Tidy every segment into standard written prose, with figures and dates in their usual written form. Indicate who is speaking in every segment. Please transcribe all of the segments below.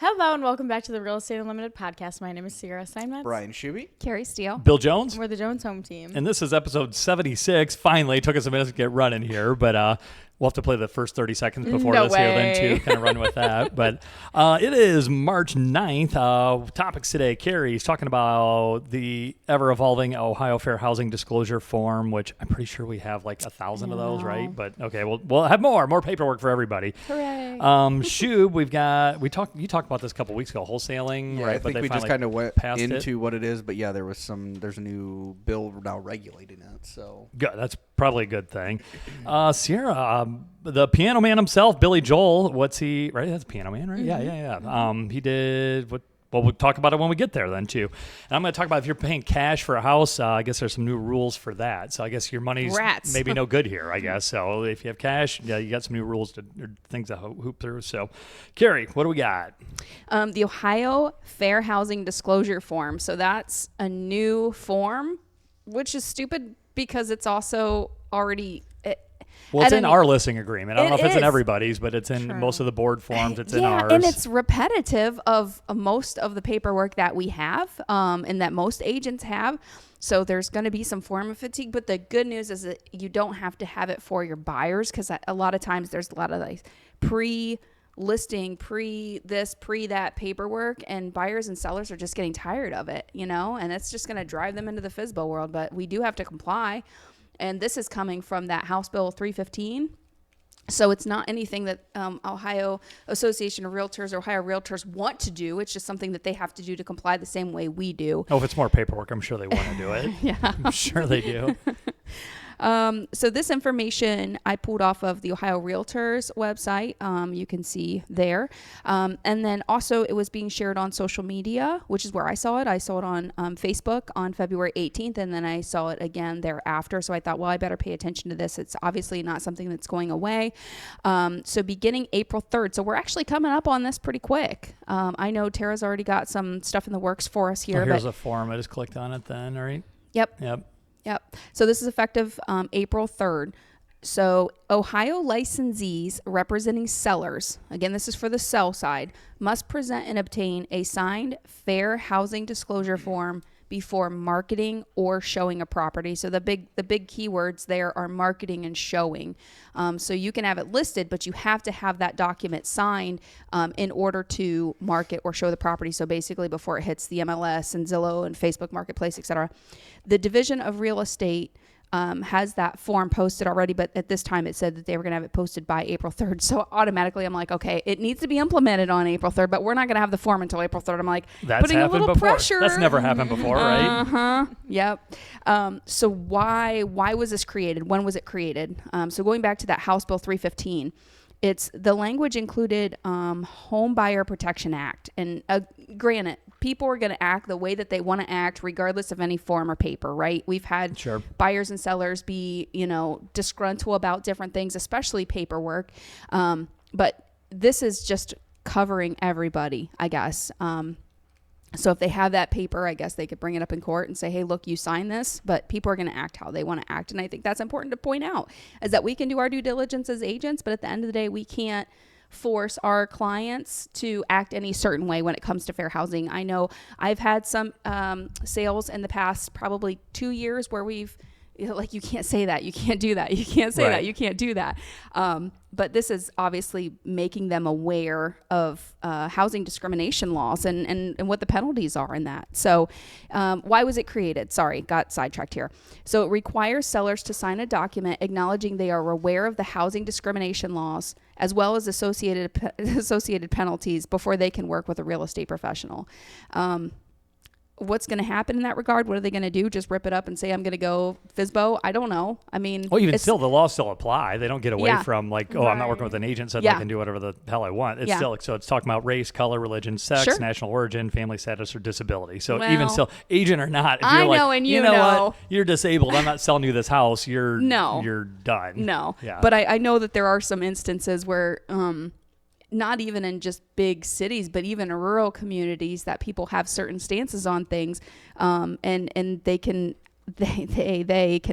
Speaker 1: Hello and welcome back to the Real Estate Unlimited podcast. My name is Sierra Steinmetz.
Speaker 2: Brian Shuby.
Speaker 3: Carrie Steele.
Speaker 4: Bill Jones.
Speaker 1: We're the Jones home team.
Speaker 4: And this is episode 76. Finally, it took us a minute to get running here, but we'll have to play the first 30 seconds before
Speaker 1: No
Speaker 4: this here
Speaker 1: way.
Speaker 4: then to kind of run with that. But it is March 9th. Topics today. Carrie's talking about the ever-evolving Ohio Fair Housing Disclosure Form, which I'm pretty sure we have like 1,000 of those, right? But okay, we'll have more paperwork for everybody.
Speaker 1: Hooray.
Speaker 4: Shub, you talked about this a couple weeks ago, wholesaling,
Speaker 2: Yeah,
Speaker 4: right?
Speaker 2: I think
Speaker 4: they
Speaker 2: we just
Speaker 4: finally
Speaker 2: kind of went
Speaker 4: passed
Speaker 2: into what it is, but yeah, there's a new bill now regulating it. So
Speaker 4: Good. That's probably a good thing. Sierra, the piano man himself, Billy Joel, what's he, right? That's Piano Man, right?
Speaker 1: Mm-hmm.
Speaker 4: Yeah. He did what? Well, we'll talk about it when we get there then too. And I'm going to talk about if you're paying cash for a house, I guess there's some new rules for that. So I guess your money's
Speaker 1: Rats.
Speaker 4: maybe no good here, I guess. So if you have cash, yeah, you got some new rules or things to hoop through. So Carrie, what do we got?
Speaker 3: The Ohio Fair Housing Disclosure Form. So that's a new form, which is stupid because it's also already...
Speaker 4: Well, it's in our listing agreement. I don't know if it's in
Speaker 3: is.
Speaker 4: everybody's, but it's in most of the board forms. It's in ours.
Speaker 3: And it's repetitive of most of the paperwork that we have and that most agents have. So there's going to be some form of fatigue. But the good news is that you don't have to have it for your buyers because a lot of times there's a lot of like pre-listing, pre-this, pre-that paperwork. And buyers and sellers are just getting tired of it, and it's just going to drive them into the FSBO world. But we do have to comply. And this is coming from that House Bill 315. So it's not anything that Ohio Association of Realtors or Ohio Realtors want to do. It's just something that they have to do to comply the same way we do.
Speaker 4: Oh, if it's more paperwork, I'm sure they want to do it.
Speaker 3: Yeah.
Speaker 4: I'm sure they do.
Speaker 3: So this information I pulled off of the Ohio Realtors website. You can see there. And then also it was being shared on social media, which is where I saw it. I saw it on Facebook on February 18th, and then I saw it again thereafter. So I thought, well, I better pay attention to this. It's obviously not something that's going away. So beginning April 3rd. So we're actually coming up on this pretty quick. I know Tara's already got some stuff in the works for us here.
Speaker 4: Here's a form. I just clicked on it then, all right?
Speaker 3: Yep. So this is effective April 3rd. So Ohio licensees representing sellers, again, this is for the sell side, must present and obtain a signed fair housing disclosure form before marketing or showing a property. So the big keywords there are marketing and showing. So you can have it listed, but you have to have that document signed in order to market or show the property. So basically before it hits the MLS and Zillow and Facebook Marketplace, etc. The Division of Real Estate has that form posted already, but at this time it said that they were going to have it posted by April 3rd. So automatically I'm like, okay, it needs to be implemented on April 3rd, but we're not going to have the form until April 3rd. I'm like,
Speaker 4: That's
Speaker 3: putting a
Speaker 4: happened
Speaker 3: little
Speaker 4: before.
Speaker 3: pressure.
Speaker 4: That's never happened before, right?
Speaker 3: Uh-huh. Yep. So why was this created? When was it created? So going back to that House Bill 315, it's the language included Homebuyer Protection Act. And granted, people are going to act the way that they want to act regardless of any form or paper, right? We've had buyers and sellers be, disgruntled about different things, especially paperwork. But this is just covering everybody, I guess. So if they have that paper, I guess they could bring it up in court and say, hey, look, you signed this, but people are going to act how they want to act. And I think that's important to point out, is that we can do our due diligence as agents, but at the end of the day, we can't force our clients to act any certain way when it comes to fair housing. I know I've had some sales in the past probably 2 years where we've, you can't say that, you can't do that, you can't say that, you can't do that. But this is obviously making them aware of housing discrimination laws and what the penalties are in that. So why was it created? Sorry, got sidetracked here. So it requires sellers to sign a document acknowledging they are aware of the housing discrimination laws as well as associated penalties before they can work with a real estate professional. What's going to happen in that regard? What are they going to do? Just rip it up and say, I'm going to go FSBO? I don't know. I mean,
Speaker 4: well, even still, the laws still apply. They don't get away from I'm not working with an agent, so I can do whatever the hell I want. It's still, so it's talking about race, color, religion, sex, national origin, family status, or disability. So even still, agent or not, if you're you know what, you're disabled, I'm not selling you this house, you're done.
Speaker 3: No.
Speaker 4: Yeah.
Speaker 3: But I know that there are some instances where, not even in just big cities, but even in rural communities, that people have certain stances on things, and they can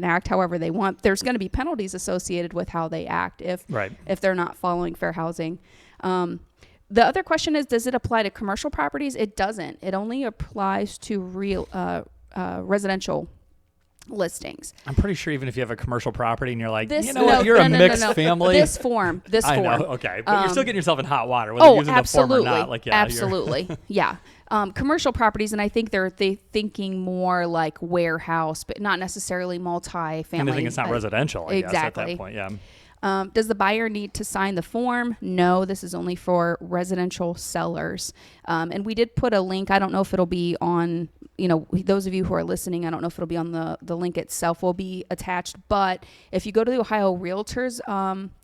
Speaker 3: act however they want. There's going to be penalties associated with how they act if they're not following fair housing. The other question is, does it apply to commercial properties? It doesn't. It only applies to real residential listings.
Speaker 4: I'm pretty sure even if you have a commercial property and you're like,
Speaker 3: you're
Speaker 4: a mixed family.
Speaker 3: This form.
Speaker 4: I know, okay. But you're still getting yourself in hot water, whether you're using
Speaker 3: absolutely.
Speaker 4: the form or not. Like,
Speaker 3: absolutely. Yeah. Commercial properties, and I think they're thinking more like warehouse, but not necessarily multi-family.
Speaker 4: I think it's not residential, I guess, at that point, yeah.
Speaker 3: Does the buyer need to sign the form? No, this is only for residential sellers. And we did put a link. I don't know if it'll be on, those of you who are listening, I don't know if it'll be on the link itself will be attached. But if you go to the Ohio Realtors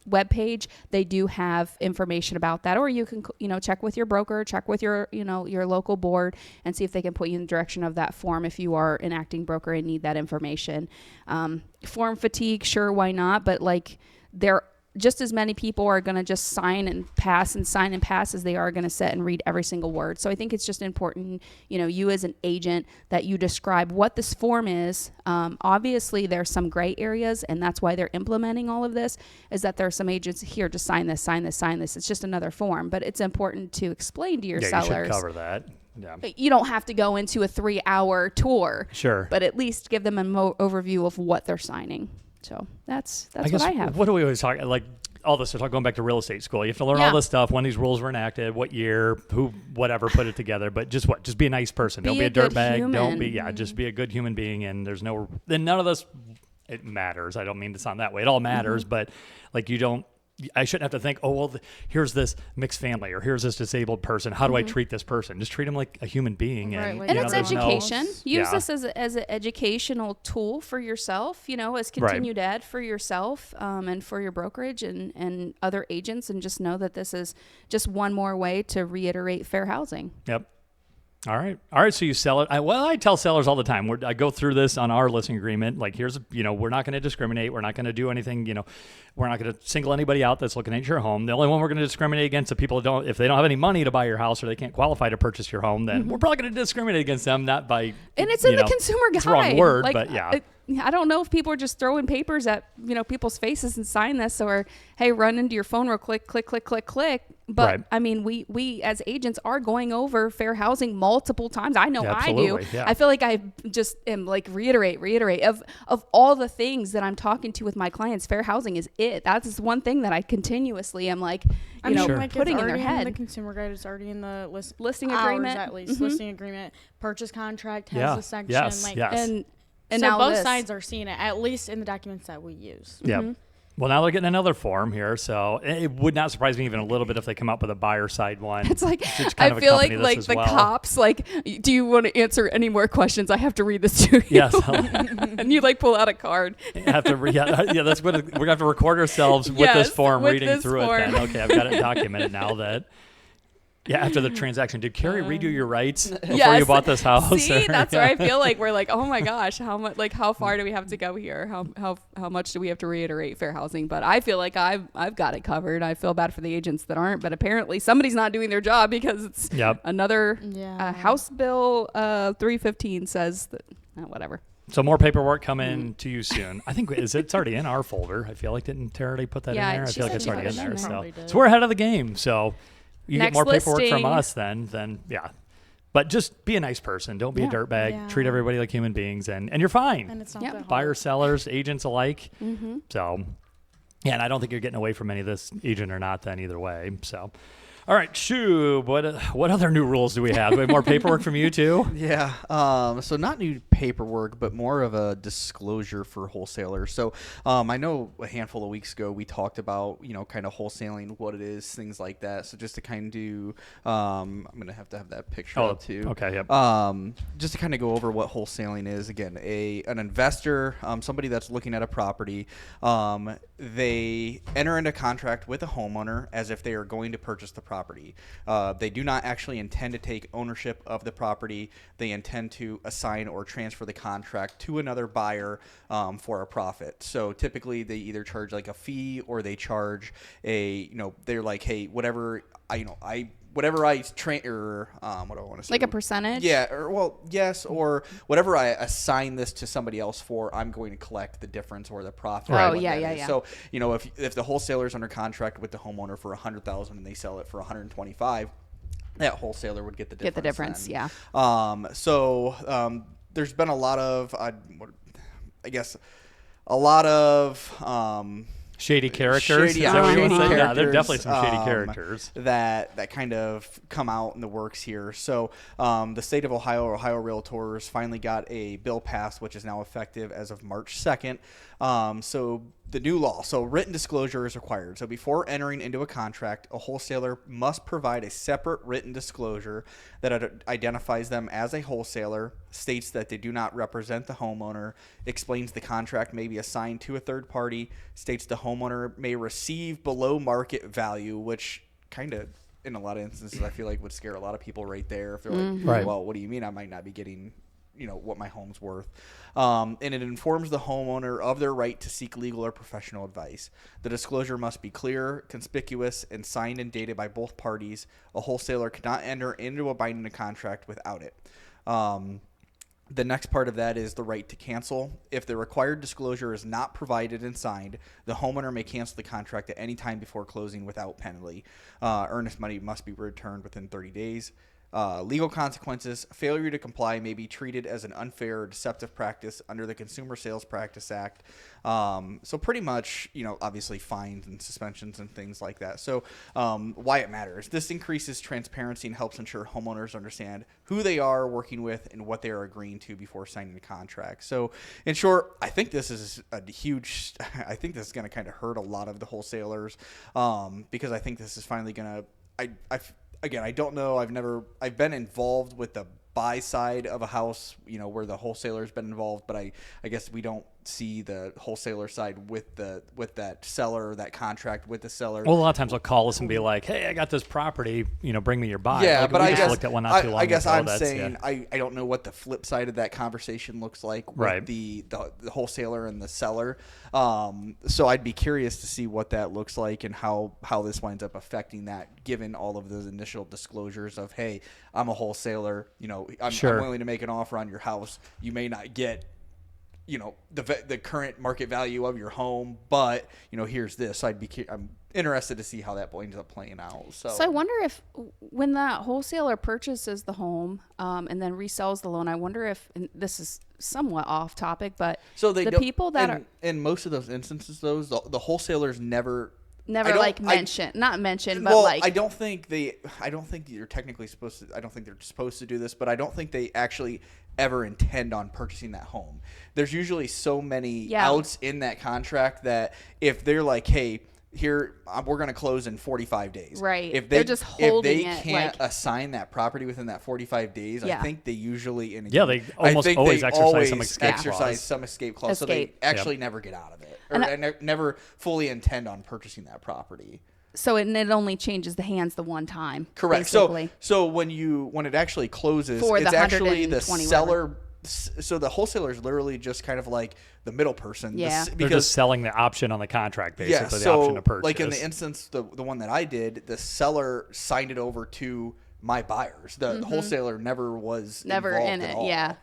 Speaker 3: webpage, they do have information about that. Or you can, check with your broker, check with your local board and see if they can put you in the direction of that form if you are an acting broker and need that information. Form fatigue, sure, why not? But there just as many people are going to just sign and pass as they are going to sit and read every single word. So I think it's just important, you as an agent, that you describe what this form is. Obviously, there's some gray areas, and that's why they're implementing all of this, is that there are some agents here, just sign this, sign this, sign this. It's just another form. But it's important to explain to your sellers.
Speaker 4: You should cover that. Yeah.
Speaker 3: You don't have to go into a 3-hour tour.
Speaker 4: Sure.
Speaker 3: But at least give them an overview of what they're signing. So that's what I have.
Speaker 4: What do we always talk like all this? We're going back to real estate school. You have to learn all this stuff. When these rules were enacted, what year, who, whatever, put it together. But just be a nice person. Don't be a dirtbag. Don't be just be a good human being. And there's none of this. It matters. I don't mean to sound that way. It all matters. But I shouldn't have to think, here's this mixed family or here's this disabled person. How do I treat this person? Just treat them like a human being.
Speaker 1: Right,
Speaker 3: and it's education. Use this as an educational tool for yourself, as continued ed for yourself and for your brokerage and other agents. And just know that this is just one more way to reiterate fair housing.
Speaker 4: Yep. All right. So you sell it. I tell sellers all the time. I go through this on our listing agreement. Like, here's, we're not going to discriminate. We're not going to do anything. We're not going to single anybody out that's looking at your home. The only one we're going to discriminate against the people if they don't have any money to buy your house or they can't qualify to purchase your home, then we're probably going to discriminate against them, not by.
Speaker 3: And it's in the consumer guide.
Speaker 4: It's the wrong word, but yeah.
Speaker 3: I don't know if people are just throwing papers at people's faces and sign this, or hey, run into your phone real quick, click, click, click, click. But
Speaker 4: right.
Speaker 3: I mean, we as agents are going over fair housing multiple times. I know I do.
Speaker 4: Yeah.
Speaker 3: I feel like I just am reiterate of all the things that I'm talking to with my clients. Fair housing is it. That's one thing that I continuously am putting in their head.
Speaker 1: The consumer guide is already in the
Speaker 3: listing agreement,
Speaker 1: at least listing agreement, purchase contract has
Speaker 4: Yeah.
Speaker 1: a section
Speaker 4: Yes.
Speaker 3: And
Speaker 1: so
Speaker 3: now
Speaker 1: both sides are seeing it, at least in the documents that we use.
Speaker 4: Yep. Well, now they're getting another form here, so it would not surprise me even a little bit if they come up with a buyer side one.
Speaker 3: It's like I feel like the cops, do you want to answer any more questions? I have to read this to you.
Speaker 4: Yes.
Speaker 3: And you pull out a card.
Speaker 4: That's what we're gonna have to record ourselves with this form, reading through it. Then okay, I've got it documented now that. Yeah, after the transaction, did Carrie redo your rights before you bought this house?
Speaker 3: See, that's where I feel like we're oh my gosh, how much? How far do we have to go here? How much do we have to reiterate fair housing? But I feel like I've got it covered. I feel bad for the agents that aren't, but apparently somebody's not doing their job because it's another House Bill 315 says that whatever.
Speaker 4: So more paperwork coming to you soon. I think it's already in our folder. I feel like didn't Tara already put that in there? I feel like it's already in there. So we're ahead of the game. So. You
Speaker 3: Next
Speaker 4: get more paperwork
Speaker 3: listing.
Speaker 4: from us then yeah. But just be a nice person. Don't be a dirtbag.
Speaker 1: Yeah.
Speaker 4: Treat everybody like human beings, and you're fine.
Speaker 1: And it's not that hard.
Speaker 4: Buyers, sellers, agents alike. So, yeah, and I don't think you're getting away from any of this, agent or not, then either way. So, all right, Shub, what other new rules do we have? Do we have more paperwork from you too?
Speaker 2: Yeah. So not new paperwork, but more of a disclosure for wholesalers. So I know a handful of weeks ago we talked about, kind of wholesaling, what it is, things like that. So just to kind of do, I'm going to have that picture up too.
Speaker 4: Okay, yep.
Speaker 2: Just to kind of go over what wholesaling is. Again, an investor, somebody that's looking at a property, they enter into contract with a homeowner as if they are going to purchase the property. They do not actually intend to take ownership of the property. They intend to assign or transfer the contract to another buyer for a profit. So typically they either charge a fee or they charge they're like, hey, whatever, I whatever I train or what do I want to say?
Speaker 3: Like a percentage?
Speaker 2: Yeah, yes, or whatever I assign this to somebody else for, I'm going to collect the difference or the profit.
Speaker 3: Oh, yeah.
Speaker 2: So, if the wholesaler's under contract with the homeowner for $100,000 and they sell it for $125,000, that wholesaler would get the difference.
Speaker 3: Get the difference,
Speaker 2: then.
Speaker 3: yeah.
Speaker 2: There's been a lot of,
Speaker 4: shady characters.
Speaker 2: Shady
Speaker 4: characters. Yeah, there are
Speaker 2: characters,
Speaker 4: definitely some shady characters
Speaker 2: that kind of come out in the works here. So the state of Ohio Realtors finally got a bill passed, which is now effective as of March 2nd. So the new law. So written disclosure is required. So before entering into a contract, a wholesaler must provide a separate written disclosure that identifies them as a wholesaler, states that they do not represent the homeowner, explains the contract may be assigned to a third party, states the homeowner may receive below market value, which kind of, in a lot of instances, I feel like would scare a lot of people right there. If they're like, well, what do you mean I might not be getting what my home's worth? And it informs the homeowner of their right to seek legal or professional advice. The disclosure must be clear, conspicuous, and signed and dated by both parties. A wholesaler cannot enter into a binding contract without it. The next part of that is the right to cancel. If the required disclosure is not provided and signed, the homeowner may cancel the contract at any time before closing without penalty. Earnest money must be returned within 30 days. Legal consequences. Failure to comply may be treated as an unfair or deceptive practice under the Consumer Sales Practice Act. So pretty much, obviously fines and suspensions and things like that. So why it matters. This increases transparency and helps ensure homeowners understand who they are working with and what they are agreeing to before signing the contract. So in short, I think this is I think this is going to kind of hurt a lot of the wholesalers because I think this is finally going to, Again, I don't know. I've been involved with the buy side of a house, where the wholesaler's been involved, but I guess we don't see the wholesaler side with that seller, that contract with the seller.
Speaker 4: Well, a lot of times they'll call us and be like, "Hey, I got this property, bring me your buy."
Speaker 2: Yeah, but I just
Speaker 4: looked at one not too long ago.
Speaker 2: I guess I'm saying I don't know what the flip side of that conversation looks like with the wholesaler and the seller. So I'd be curious to see what that looks like and how this winds up affecting that, given all of those initial disclosures of, hey, I'm a wholesaler, I'm willing to make an offer on your house. You may not get the current market value of your home, but here's this. I'm interested to see how that ends up playing out. So
Speaker 3: I wonder if when that wholesaler purchases the home and then resells the loan, I wonder if, and this is somewhat off topic, but people that are
Speaker 2: in most of those instances, the wholesalers never
Speaker 3: mention, but
Speaker 2: well,
Speaker 3: like
Speaker 2: I don't think you're technically supposed to. I don't think they're supposed to do this, but I don't think they actually ever intend on purchasing that home. There's usually so many outs in that contract that if they're like, hey, here we're going to close in 45 days.
Speaker 3: Right.
Speaker 2: They're just holding it. If they can't assign that property within that 45 days, I think they usually
Speaker 4: they almost always exercise some escape clause.
Speaker 2: So they actually never get out of it, or never fully intend on purchasing that property.
Speaker 3: So it only changes the hands the one time.
Speaker 2: Correct.
Speaker 3: Basically.
Speaker 2: So when it actually closes, it's actually the seller. So the wholesaler is literally just kind of like the middle person.
Speaker 3: Yeah.
Speaker 4: They're just selling the option on the contract, basically, the option to purchase.
Speaker 2: Like in the instance, the one that I did, the seller signed it over to my buyers. The wholesaler never was involved
Speaker 3: in
Speaker 2: at
Speaker 3: it.
Speaker 2: all.
Speaker 3: Yeah.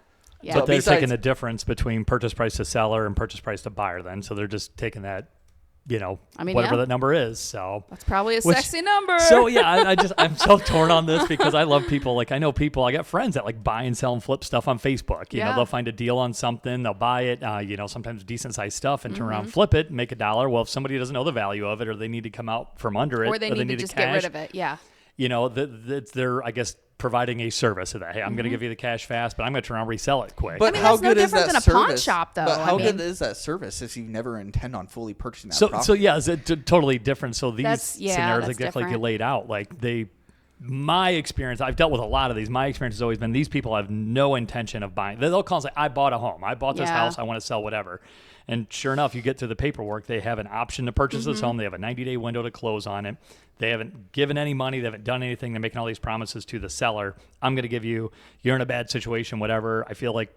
Speaker 4: But they're taking the difference between purchase price to seller and purchase price to buyer then. So they're just taking that, whatever that number is. So
Speaker 3: that's probably a sexy number.
Speaker 4: So I'm so torn on this because I love people. Like I got friends that like buy and sell and flip stuff on Facebook. You know, they'll find a deal on something, they'll buy it, sometimes decent sized stuff and turn around, flip it, make $1. Well, if somebody doesn't know the value of it or they need to come out from under it,
Speaker 3: or they need to just get rid of it. Yeah.
Speaker 4: They're, I guess, providing a service of that. Hey, I'm going to give you the cash fast, but I'm going to turn around and resell it quick.
Speaker 2: But how good is that
Speaker 3: than a pawn shop, though.
Speaker 2: But how good is that service if you never intend on fully purchasing that property?
Speaker 4: So yeah, it's totally different. So these scenarios, exactly like you laid out, my experience, I've dealt with a lot of these. My experience has always been these people have no intention of buying. They'll call and say, I bought a home. I bought this house. I want to sell whatever. And sure enough, you get through the paperwork. They have an option to purchase this home. They have a 90-day window to close on it. They haven't given any money. They haven't done anything. They're making all these promises to the seller. I'm going to give you're in a bad situation, whatever. I feel like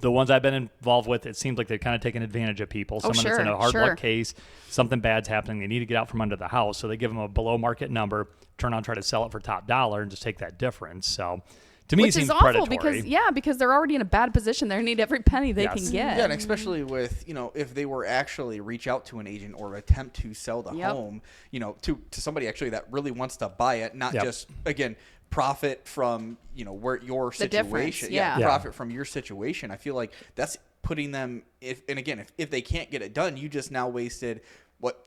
Speaker 4: the ones I've been involved with, it seems like they're kind of taking advantage of people. Someone that's in a hard luck case, something bad's happening, they need to get out from under the house. So they give them a below market number, turn on, try to sell it for top dollar and just take that difference. So to me, it seems predatory.
Speaker 3: Because they're already in a bad position. They need every penny they can get.
Speaker 2: Yeah, and especially with, if they were actually reach out to an agent or attempt to sell the home, to somebody actually that really wants to buy it, not just, again, profit from, where your situation. Profit from your situation. I feel like that's putting them, if they can't get it done, you just now wasted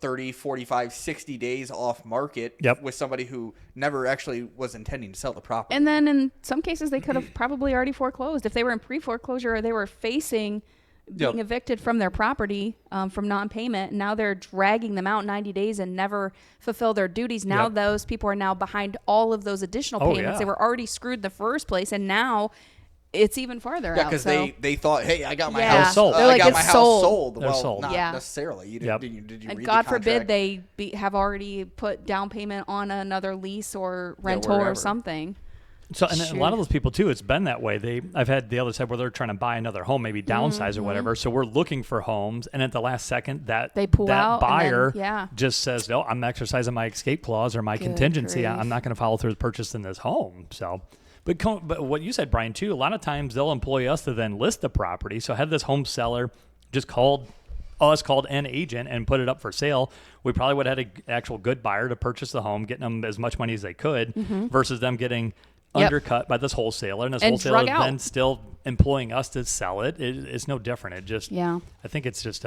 Speaker 2: 30, 45, 60 days off market with somebody who never actually was intending to sell the property.
Speaker 3: And then in some cases, they could have probably already foreclosed. If they were in pre-foreclosure or they were facing being evicted from their property from non-payment, now they're dragging them out 90 days and never fulfill their duties. Now those people are now behind all of those additional payments. They were already screwed in the first place, and now it's even farther out.
Speaker 2: Yeah, because they thought, hey, I got my house
Speaker 4: sold.
Speaker 2: I got my house sold.
Speaker 4: Well,
Speaker 2: sold. Not necessarily. You did you
Speaker 3: and
Speaker 2: read
Speaker 3: God
Speaker 2: the
Speaker 3: forbid they have already put down payment on another lease or rental or something.
Speaker 4: So, and a lot of those people too, it's been that way. I've had the other side where they're trying to buy another home, maybe downsize or whatever. So we're looking for homes, and at the last second, they pull out, buyer just says, "No, I'm exercising my escape clause or my contingency. I'm not going to follow through with purchasing this home." So, but what you said, Brian, too, a lot of times they'll employ us to then list the property. So had this home seller just called an agent and put it up for sale, we probably would have had an actual good buyer to purchase the home, getting them as much money as they could, versus them getting undercut by this wholesaler, and this wholesaler then still employing us to sell it. It's no different. It just, I think it's just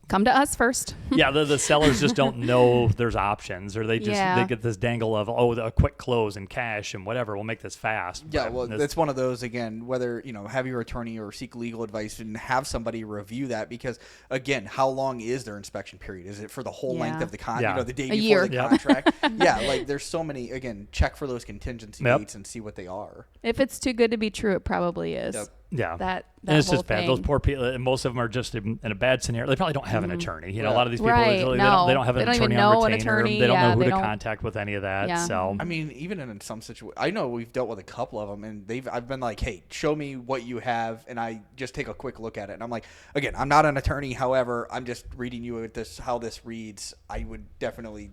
Speaker 3: come to us first.
Speaker 4: The sellers just don't know there's options, or they get this dangle of a quick close and cash and whatever. We'll make this fast.
Speaker 2: Yeah, well, it's one of those, again, whether have your attorney or seek legal advice and have somebody review that, because again, how long is their inspection period? Is it for the whole length of the contract? The day before the contract? There's so many. Again, check for those contingency dates and see what they are.
Speaker 3: If it's too good to be true, it probably is. That
Speaker 4: and it's just bad. Those poor people, and most of them are just in a bad scenario. They probably don't have an attorney. A lot of these people, they don't have an attorney on retainer. They don't know who to contact with any of that. So
Speaker 2: I mean, even in some situations, I know we've dealt with a couple of them, and I've been like, hey, show me what you have, and I just take a quick look at it, and I'm like, again, I'm not an attorney. However, I'm just reading you how this reads. I would definitely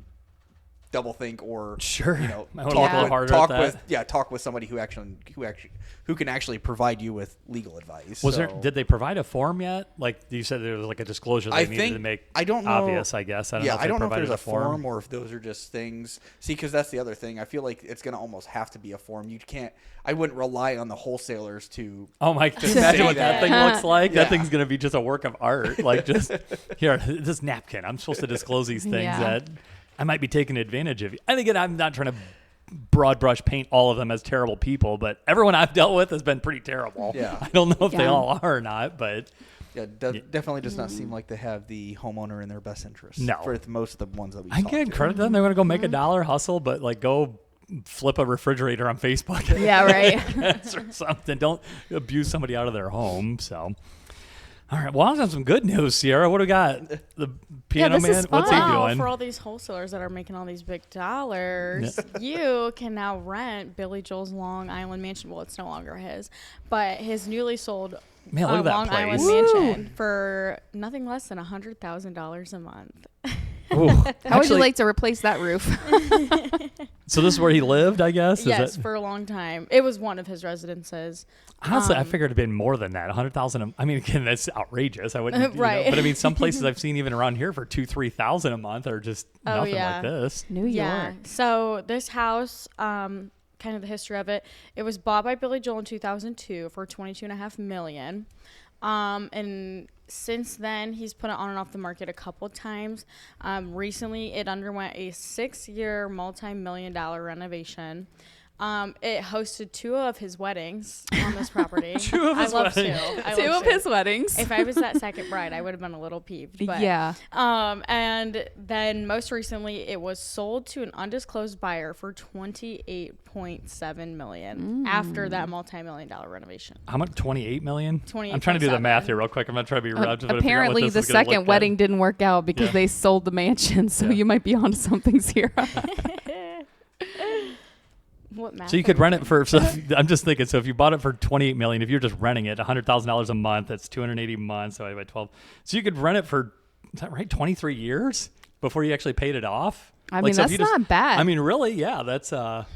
Speaker 2: double think or talk with somebody who can actually provide you with legal advice.
Speaker 4: Did they provide a form yet? Like you said, there was like a disclosure they needed to make obvious, I guess. I don't know if there's a form or
Speaker 2: if those are just things. See, because that's the other thing. I feel like it's going to almost have to be a form. I wouldn't rely on the wholesalers to.
Speaker 4: Oh my! Just imagine what that thing looks like. That thing's going to be just a work of art. Like just here, this napkin. I'm supposed to disclose these things that I might be taking advantage of. And again, I'm not trying to broad brush paint all of them as terrible people, but everyone I've dealt with has been pretty terrible. Yeah. I don't know if they all are or not, but
Speaker 2: definitely does not seem like they have the homeowner in their best interest.
Speaker 4: No.
Speaker 2: For most of the ones that we
Speaker 4: I give credit to them. They want to go make a dollar, hustle, but like go flip a refrigerator on Facebook.
Speaker 3: Yeah, right.
Speaker 4: Or something. Don't abuse somebody out of their home. So all right. Well, I have some good news, Sierra. What do we got? The piano man? What's he doing?
Speaker 1: For all these wholesalers that are making all these big dollars, you can now rent Billy Joel's Long Island mansion. Well, it's no longer his, but his newly sold Long Island mansion for nothing less than $100,000 a month.
Speaker 3: How would you like to replace that roof?
Speaker 4: So this is where he lived, I guess?
Speaker 1: Yes, for a long time. It was one of his residences.
Speaker 4: Honestly, I figured it'd been more than that. $100,000. I mean, again, that's outrageous. I wouldn't, right? But I mean, some places I've seen even around here for $2,000-3,000 a month are just nothing like this.
Speaker 3: New York.
Speaker 1: Yeah. So this house, kind of the history of it. It was bought by Billy Joel in 2002 for $22.5 million. And since then, he's put it on and off the market a couple times. Recently, it underwent a 6-year, multi-million-dollar renovation. It hosted 2 of his weddings on this property.
Speaker 4: 2 of his weddings.
Speaker 3: Two of his weddings.
Speaker 1: If I was that second bride, I would have been a little peeved. But, and then most recently, it was sold to an undisclosed buyer for $28.7 million after that multi-million-dollar renovation.
Speaker 4: How much? $28 million? I'm trying to do the math here real quick. I'm not trying to be
Speaker 3: apparently, the second wedding didn't work out because they sold the mansion. So you might be onto something, Sierra.
Speaker 1: What math
Speaker 4: So you
Speaker 1: are
Speaker 4: could rent it
Speaker 1: doing?
Speaker 4: for. So I'm just thinking. So if you bought it for $28 million, if you're just renting it, $100,000 a month, that's 280 months. So by 12. So you could rent it for, is that right? 23 years before you actually paid it off.
Speaker 3: I mean,
Speaker 4: so if
Speaker 3: that's
Speaker 4: you just,
Speaker 3: not bad.
Speaker 4: I mean, really, yeah. That's I'd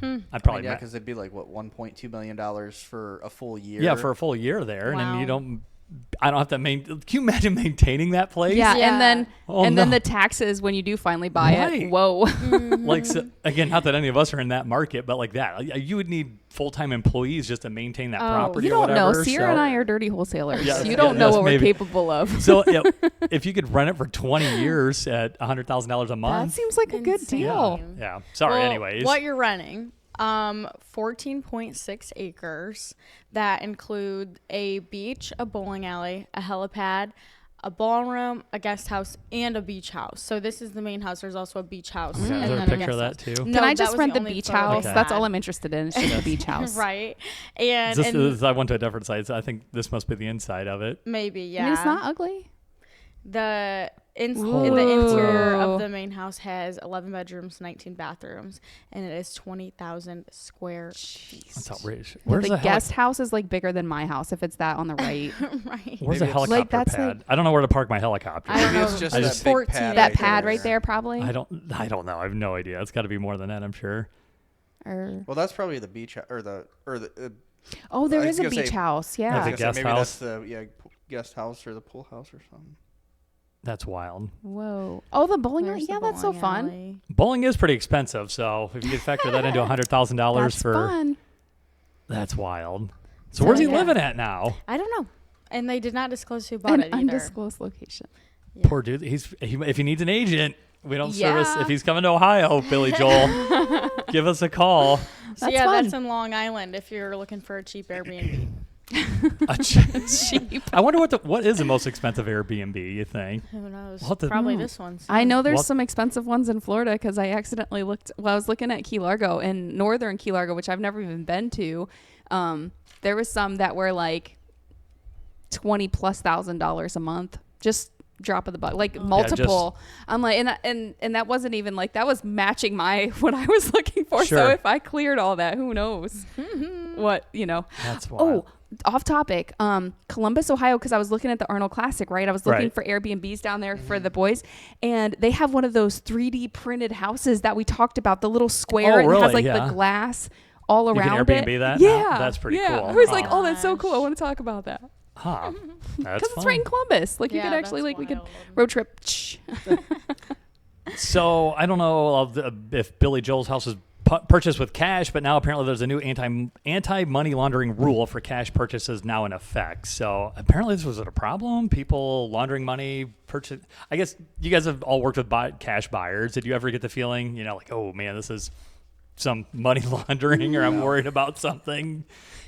Speaker 4: probably
Speaker 2: Yeah, because it'd be like what $1.2 million for a full year.
Speaker 4: yeah for a full year there, and then
Speaker 1: Wow.
Speaker 4: you don't. I don't have to maintain. Can you imagine maintaining that place?
Speaker 3: Yeah,
Speaker 1: Yeah.
Speaker 3: and then
Speaker 4: Oh,
Speaker 3: then
Speaker 4: no.
Speaker 3: the taxes when you do finally buy
Speaker 4: Right.
Speaker 3: it. Whoa.
Speaker 4: Like so, again, not that any of us are in that market, but like that, you would need full-time employees just to maintain that
Speaker 1: Oh,
Speaker 4: property.
Speaker 3: You
Speaker 4: or
Speaker 3: don't know.
Speaker 4: whatever,
Speaker 3: Sierra
Speaker 4: so.
Speaker 3: and I are dirty wholesalers.
Speaker 4: Yes,
Speaker 3: you don't know
Speaker 4: yes,
Speaker 3: what
Speaker 4: maybe.
Speaker 3: we're capable of.
Speaker 4: So yeah, if you could rent it for 20 years at $100,000 a
Speaker 3: That
Speaker 4: month,
Speaker 3: seems like a good
Speaker 1: Insane.
Speaker 3: deal.
Speaker 4: yeah. Sorry,
Speaker 1: Well,
Speaker 4: anyways.
Speaker 1: What you're renting, 14.6 acres that include a beach, a bowling alley, a helipad, a ballroom, a guest house, and a beach house. So this is the main house. There's also a beach house.
Speaker 4: Yeah,
Speaker 1: and
Speaker 4: is there a
Speaker 1: then
Speaker 4: picture of
Speaker 1: guest
Speaker 4: that
Speaker 1: house.
Speaker 4: too?
Speaker 1: No,
Speaker 3: Can I
Speaker 1: that
Speaker 3: just
Speaker 1: was
Speaker 3: rent the
Speaker 1: only
Speaker 3: beach
Speaker 1: photo
Speaker 3: house?
Speaker 1: I
Speaker 3: That's
Speaker 1: had.
Speaker 3: all I'm interested in. It's just the beach house.
Speaker 1: Right. And,
Speaker 4: This
Speaker 1: and
Speaker 4: is, I went to a different site, so I think this must be the inside of it.
Speaker 1: maybe, yeah.
Speaker 3: I mean, it's not ugly.
Speaker 1: The in
Speaker 3: Ooh.
Speaker 1: the interior of the main house has 11 bedrooms, 19 bathrooms, and it is 20,000 square feet.
Speaker 4: That's outrageous.
Speaker 3: The
Speaker 4: Where's the
Speaker 3: guest house is like bigger than my house if it's that on the right.
Speaker 1: Right.
Speaker 4: Where's
Speaker 2: Maybe
Speaker 4: the
Speaker 2: it's-
Speaker 4: helicopter
Speaker 3: Like, that's
Speaker 4: pad?
Speaker 3: like-
Speaker 4: I don't know where to park my helicopter.
Speaker 1: I don't
Speaker 2: Maybe
Speaker 1: know.
Speaker 2: it's just
Speaker 4: I
Speaker 2: that
Speaker 4: just-
Speaker 2: big
Speaker 1: 14
Speaker 2: pad
Speaker 3: That
Speaker 2: right
Speaker 3: pad
Speaker 2: there.
Speaker 3: right there, probably.
Speaker 4: I don't know. I have no idea. It's got to be more than that, I'm sure.
Speaker 3: Or
Speaker 2: Well, that's probably the beach or the
Speaker 3: oh, there
Speaker 2: I
Speaker 3: is
Speaker 2: was
Speaker 3: a
Speaker 2: gonna
Speaker 3: beach
Speaker 2: say-
Speaker 3: house.
Speaker 4: I
Speaker 3: Yeah.
Speaker 4: think-
Speaker 2: maybe
Speaker 4: guest house?
Speaker 2: that's the guest house or the pool house or something.
Speaker 4: That's wild.
Speaker 3: Whoa. Oh, the bowling alley.
Speaker 1: There's the
Speaker 3: Yeah, that's so
Speaker 1: bowling
Speaker 3: fun.
Speaker 1: alley.
Speaker 4: Bowling is pretty expensive, so if you could factor that into $100,000
Speaker 3: That's
Speaker 4: for
Speaker 3: fun.
Speaker 4: that's wild. So where's he
Speaker 1: yeah.
Speaker 4: living at now?
Speaker 1: I don't know. And they did not disclose who bought
Speaker 3: An
Speaker 1: it either.
Speaker 3: undisclosed location.
Speaker 1: Yeah.
Speaker 4: Poor dude. If he needs an agent, we don't service.
Speaker 3: Yeah.
Speaker 4: If he's coming to Ohio, Billy Joel, give us a call.
Speaker 1: So
Speaker 3: That's
Speaker 1: yeah,
Speaker 3: fun.
Speaker 1: that's in Long Island if you're looking for a cheap Airbnb.
Speaker 3: Cheap.
Speaker 4: I wonder what is the most expensive Airbnb, you think?
Speaker 1: Who knows?
Speaker 4: We'll have to-
Speaker 1: Probably
Speaker 3: Hmm.
Speaker 1: this one.
Speaker 3: I know there's
Speaker 4: Well-
Speaker 3: some expensive ones in Florida because I accidentally looked. Well, I was looking at Key Largo in northern Key Largo, which I've never even been to. There was some that were like $20,000+ a month, just drop of the buck, like multiple. I'm like, and that wasn't even like that was matching my what I was looking for. So
Speaker 4: Sure.
Speaker 3: if I cleared all that, who knows what
Speaker 4: That's wild.
Speaker 3: Oh, off topic. Columbus, Ohio, because I was looking at the Arnold Classic, right? I was looking
Speaker 4: Right.
Speaker 3: for Airbnbs down there for the boys, and they have one of those 3D printed houses that we talked about, the little square.
Speaker 4: Oh,
Speaker 3: and it has
Speaker 4: really?
Speaker 3: like
Speaker 4: Yeah.
Speaker 3: the glass all
Speaker 4: You can
Speaker 3: around
Speaker 4: Airbnb
Speaker 3: it.
Speaker 4: that now?
Speaker 3: Yeah,
Speaker 4: That's pretty
Speaker 3: yeah.
Speaker 4: cool.
Speaker 3: I was like,
Speaker 1: Oh,
Speaker 3: oh, that's so cool. I
Speaker 1: gosh.
Speaker 3: want to talk about that
Speaker 4: Huh. That's
Speaker 3: because it's
Speaker 4: fun.
Speaker 3: right in Columbus. Like you
Speaker 1: Yeah,
Speaker 3: could actually
Speaker 1: that's
Speaker 3: we could
Speaker 1: wild.
Speaker 3: road trip.
Speaker 4: So I don't know if Billy Joel's house is purchased with cash, but now apparently there's a new anti-money laundering rule for cash purchases now in effect. So apparently this was a problem. People laundering money, purchase. I guess you guys have all worked with cash buyers. Did you ever get the feeling, like, oh man, this is some money laundering, or I'm worried about something?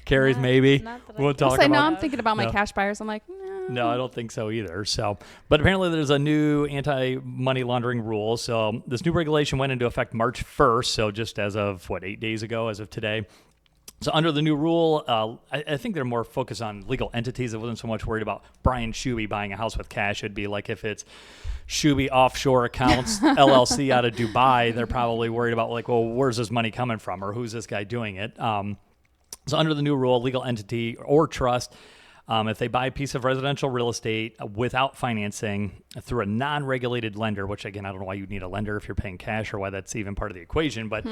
Speaker 4: Carrie's maybe.
Speaker 1: not that I
Speaker 4: We'll
Speaker 1: can
Speaker 4: talk
Speaker 3: So
Speaker 4: about.
Speaker 3: now I'm thinking about my
Speaker 4: No.
Speaker 3: cash buyers. I'm like,
Speaker 4: No, I don't think so either. So, but apparently there's a new anti-money laundering rule. So this new regulation went into effect March 1st. So just as of 8 days ago, as of today. So under the new rule, I think they're more focused on legal entities. It wasn't so much worried about Brian Shuby buying a house with cash. It'd be like if it's Shuby Offshore Accounts LLC out of Dubai, they're probably worried about like, well, where's this money coming from, or who's this guy doing it? So under the new rule, legal entity or trust, if they buy a piece of residential real estate without financing through a non-regulated lender, which again, I don't know why you'd need a lender if you're paying cash or why that's even part of the equation, but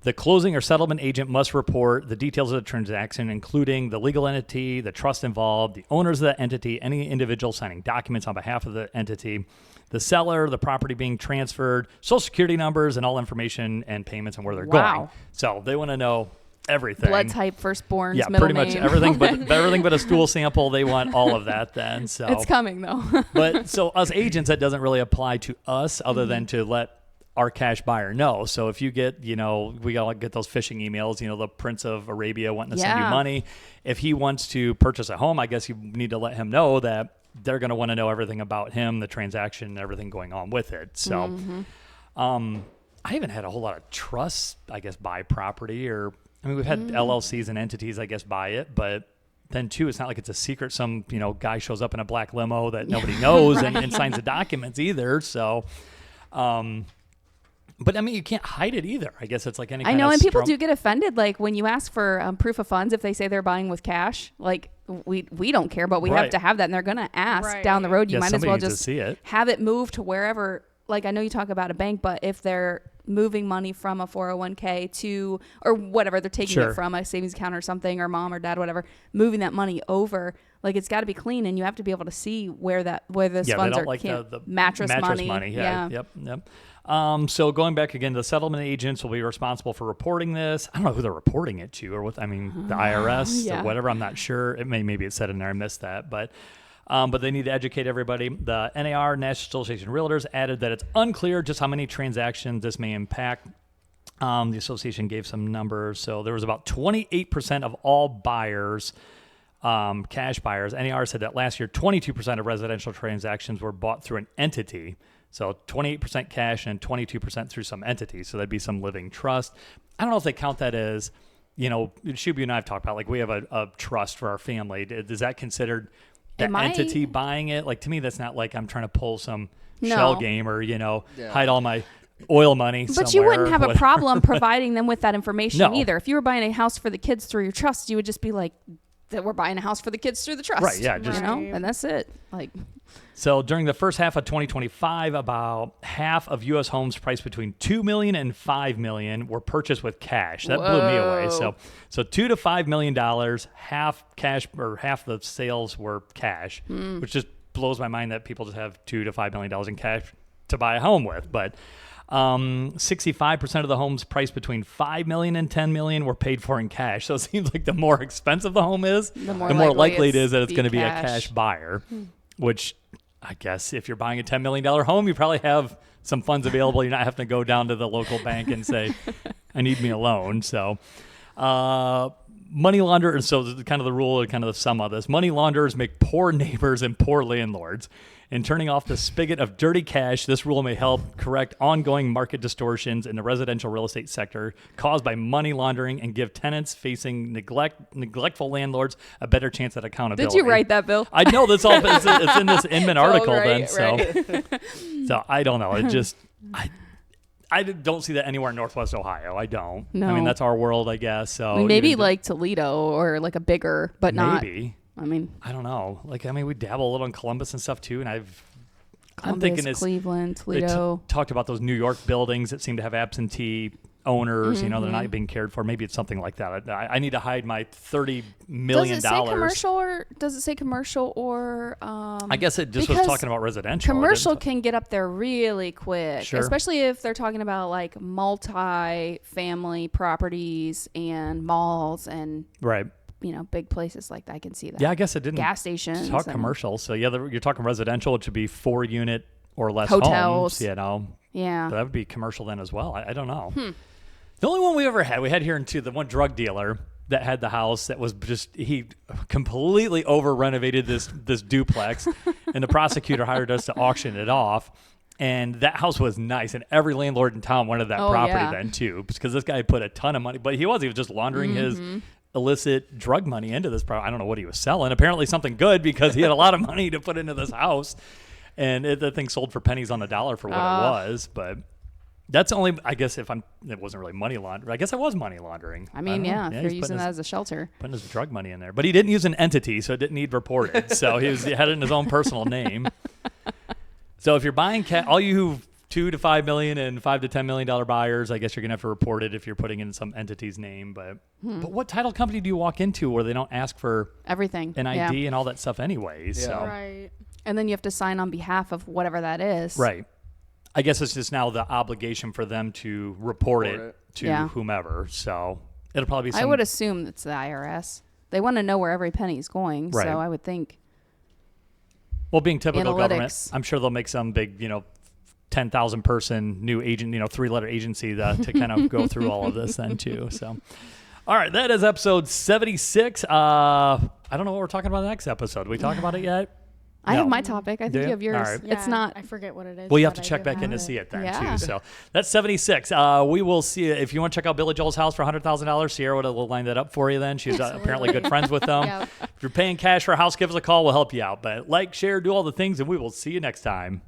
Speaker 4: the closing or settlement agent must report the details of the transaction, including the legal entity, the trust involved, the owners of the entity, any individual signing documents on behalf of the entity, the seller, the property being transferred, social security numbers, and all information and payments and where they're
Speaker 3: Wow.
Speaker 4: going. So they want to know everything.
Speaker 3: blood type, firstborns,
Speaker 4: Yeah,
Speaker 3: middle
Speaker 4: pretty much
Speaker 3: name.
Speaker 4: everything, but everything but a stool sample. They want all of that then. So,
Speaker 3: It's coming though.
Speaker 4: but so us agents, that doesn't really apply to us, other than to let our cash buyer know. So if you get, we gotta get those phishing emails. The Prince of Arabia wanting to send you
Speaker 3: Yeah.
Speaker 4: money. If he wants to purchase a home, I guess you need to let him know that they're going to want to know everything about him, the transaction, and everything going on with it. So, I haven't had a whole lot of trust, I guess, buy property we've had LLCs and entities, I guess, buy it, but then too, it's not like it's a secret. Some, guy shows up in a black limo that nobody knows and signs the documents either. So, But I mean, you can't hide it either. I guess it's like any kind
Speaker 3: I know,
Speaker 4: of
Speaker 3: and people do get offended. Like when you ask for proof of funds, if they say they're buying with cash, like we don't care, but we have to have that, and they're going to ask down the road. You might as well just have it moved to wherever. Like I know you talk about a bank, but if they're moving money from a 401k to, or whatever, they're taking it from a savings account or something, or mom or dad, whatever, moving that money over. Like it's got to be clean, and you have to be able to see where those funds are.
Speaker 4: Like the
Speaker 3: mattress money.
Speaker 4: Yeah. Yep. So going back again, the settlement agents will be responsible for reporting this. I don't know who they're reporting it to, or what. I mean, the IRS or whatever. I'm not sure. Maybe it said in there. I missed that, but they need to educate everybody. The NAR, National Association of Realtors, added that it's unclear just how many transactions this may impact. The association gave some numbers. So there was about 28% of all buyers, cash buyers. NAR said that last year, 22% of residential transactions were bought through an entity. So 28% cash and 22% through some entity. So that'd be some living trust. I don't know if they count that as, Shuby and I have talked about, like we have a trust for our family. Is that considered the entity buying it? Like to me, that's not like I'm trying to pull some shell game or, hide all my oil money somewhere.
Speaker 3: But you wouldn't have a problem providing them with that information either. If you were buying a house for the kids through your trust, you would just be like, that we're buying a house for the kids through the trust.
Speaker 4: Right, yeah.
Speaker 3: And that's it.
Speaker 4: So during the first half of 2025, about half of U.S. homes priced between $2 million and $5 million were purchased with cash. That blew me away. So $2 to $5 million, half cash, or half the sales were cash, which just blows my mind that people just have $2 to $5 million in cash to buy a home with. But 65% of the homes priced between $5 million and $10 million were paid for in cash. So it seems like the more expensive the home is, the more likely it is that it's going to be a cash buyer, which I guess if you're buying a $10 million home, you probably have some funds available. You're not having to go down to the local bank and say, I need me a loan. So money launderers, so kind of the rule, kind of the sum of this, money launderers make poor neighbors and poor landlords. In turning off the spigot of dirty cash, this rule may help correct ongoing market distortions in the residential real estate sector caused by money laundering and give tenants facing neglectful landlords a better chance at accountability.
Speaker 3: Did you write that, Bill?
Speaker 4: I know that's all. It's in this Inman article. So I don't know. It just I don't see that anywhere in Northwest Ohio. I don't.
Speaker 3: No.
Speaker 4: I mean, that's our world, I guess. So
Speaker 3: maybe like Toledo or like a bigger, but not.
Speaker 4: Maybe.
Speaker 3: I mean,
Speaker 4: I don't know. We dabble a little in Columbus and stuff too, and
Speaker 3: I'm thinking it's
Speaker 4: Cleveland,
Speaker 3: Toledo.
Speaker 4: Talked about those New York buildings that seem to have absentee owners. They're not being cared for. Maybe it's something like that. I need to hide my $30 million.
Speaker 3: Does it say commercial or?
Speaker 4: I guess it just was talking about residential.
Speaker 3: Commercial can get up there really quick, especially if they're talking about like multi-family properties and malls and big places like that. I can see that.
Speaker 4: Yeah, I guess it didn't.
Speaker 3: Gas stations.
Speaker 4: Talk commercial. So you're talking residential. It should be 4-unit or less hotels. Homes. Yeah. But that would be commercial then as well. I don't know. The only one we ever had, we had here in the one drug dealer that had the house that was just, he completely over renovated this duplex, and the prosecutor hired us to auction it off. And that house was nice, and every landlord in town wanted that property then too, because this guy put a ton of money, but he was just laundering his illicit drug money into this property. I don't know what he was selling. Apparently something good, because he had a lot of money to put into this house, and the thing sold for pennies on the dollar for what it was. But that's only, I guess, it wasn't really money laundering. I guess it was money laundering.
Speaker 3: I mean, if you're using that as a shelter.
Speaker 4: Putting his drug money in there. But he didn't use an entity, so it didn't need reported. So he had it in his own personal name. So if you're buying all you $2 to $5 million and $5 to $10 million buyers, I guess you're gonna have to report it if you're putting in some entity's name. But what title company do you walk into where they don't ask for
Speaker 3: everything,
Speaker 4: an ID and all that stuff anyways?
Speaker 2: Yeah.
Speaker 4: So.
Speaker 1: Right.
Speaker 3: And then you have to sign on behalf of whatever that is.
Speaker 4: Right. I guess it's just now the obligation for them to report it to whomever. So it'll probably be
Speaker 3: I would assume it's the IRS. They want to know where every penny is going.
Speaker 4: Right.
Speaker 3: So I would think.
Speaker 4: Well, being typical government, I'm sure they'll make some big, 10,000 person new agent, 3-letter agency to kind of go through all of this then too. So, all right, that is episode 76. I don't know what we're talking about next episode. Did we talk about it yet?
Speaker 3: I have my topic. I think you have yours.
Speaker 4: Right.
Speaker 3: It's not.
Speaker 1: I forget what it is.
Speaker 4: Well, you have to check back in to see it then too. So that's 76. We will see if you want to check out Billy Joel's house for $100,000. Sierra will line that up for you then. She's apparently good friends with them. If you're paying cash for a house, give us a call. We'll help you out. But share, do all the things, and we will see you next time.